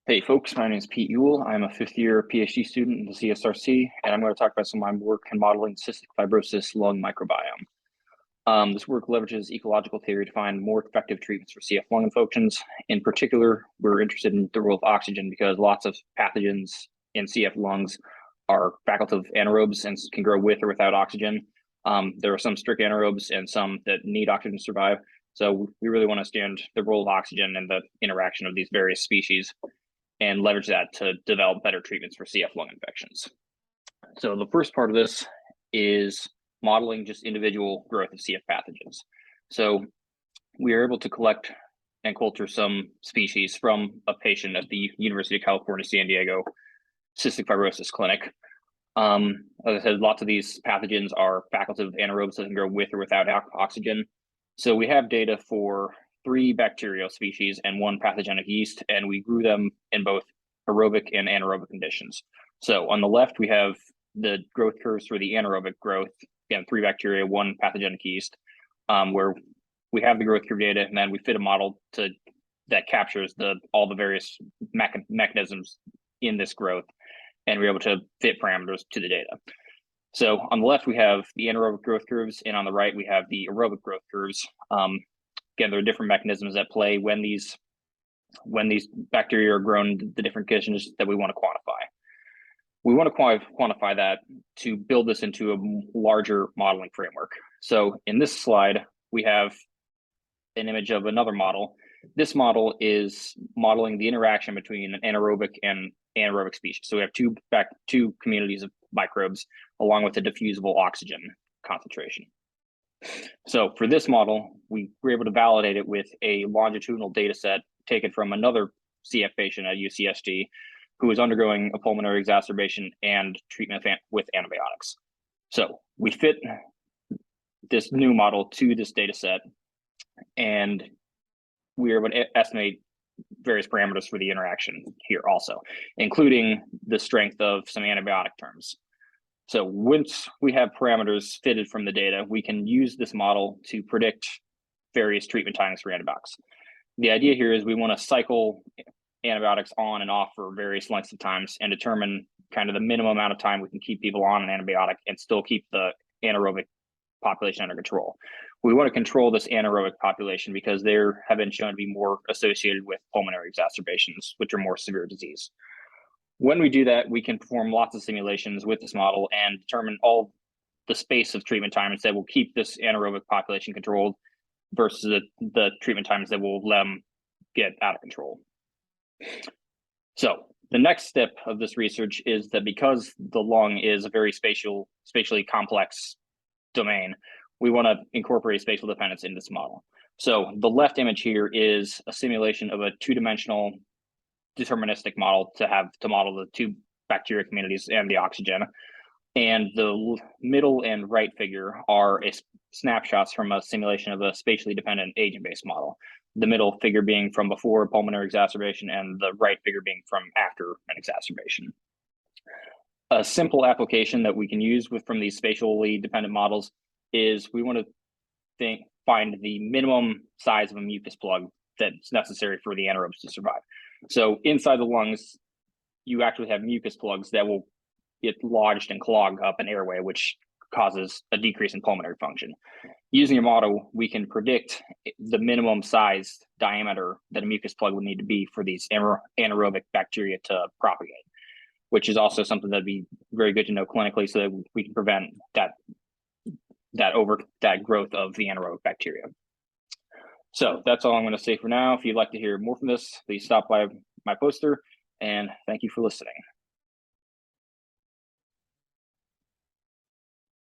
Hey folks, my name is Pete Ewell. I'm a fifth year PhD student in the CSRC, and I'm going to talk about some of my work in modeling cystic fibrosis lung microbiome. This work leverages ecological theory to find more effective treatments for CF lung infections. In particular, we're interested in the role of oxygen because lots of pathogens in CF lungs are facultative anaerobes and can grow with or without oxygen. There are some strict anaerobes and some that need oxygen to survive. So we really want to understand the role of oxygen and the interaction of these various species and leverage that to develop better treatments for CF lung infections. So the first part of this is modeling just individual growth of CF pathogens. So we are able to collect and culture some species from a patient at the University of California, San Diego Cystic Fibrosis Clinic. As I said, lots of these pathogens are facultative anaerobes that can grow with or without oxygen. So we have data for 3 bacterial species and 1 pathogenic yeast, and we grew them in both aerobic and anaerobic conditions. So on the left, we have the growth curves for the anaerobic growth, again, 3 bacteria, 1 pathogenic yeast, where we have the growth curve data, and then we fit a model that captures all the various mechanisms in this growth, and we're able to fit parameters to the data. So on the left, we have the anaerobic growth curves, and on the right, we have the aerobic growth curves. Again, there are different mechanisms at play when these bacteria are grown, the different conditions that we want to quantify. We want to quantify that to build this into a larger modeling framework. So in this slide, we have an image of another model. This model is modeling the interaction between an anaerobic and anaerobic species. So we have two communities of microbes along with a diffusible oxygen concentration. So for this model, we were able to validate it with a longitudinal data set taken from another CF patient at UCSD who was undergoing a pulmonary exacerbation and treatment with antibiotics. So we fit this new model to this data set, and we were able to estimate various parameters for the interaction here also, including the strength of some antibiotic terms. So once we have parameters fitted from the data, we can use this model to predict various treatment times for antibiotics. The idea here is we want to cycle antibiotics on and off for various lengths of times and determine kind of the minimum amount of time we can keep people on an antibiotic and still keep the anaerobic population under control. We want to control this anaerobic population because they have been shown to be more associated with pulmonary exacerbations, which are more severe disease. When we do that, we can perform lots of simulations with this model and determine all the space of treatment times that will keep this anaerobic population controlled versus the treatment times that will let them get out of control. So the next step of this research is that because the lung is a very spatially complex domain, we want to incorporate spatial dependence in this model. So the left image here is a simulation of a 2-dimensional deterministic model to model the 2 bacteria communities and the oxygen. And the middle and right figure are snapshots from a simulation of a spatially dependent agent-based model. The middle figure being from before pulmonary exacerbation and the right figure being from after an exacerbation. A simple application that we can use from these spatially dependent models is we want to find the minimum size of a mucus plug that's necessary for the anaerobes to survive. So inside the lungs, you actually have mucus plugs that will get lodged and clog up an airway, which causes a decrease in pulmonary function. Using your model, we can predict the minimum size diameter that a mucus plug would need to be for these anaerobic bacteria to propagate, which is also something that'd be very good to know clinically so that we can prevent that growth of the anaerobic bacteria. So that's all I'm going to say for now. If you'd like to hear more from this, please stop by my poster, and thank you for listening.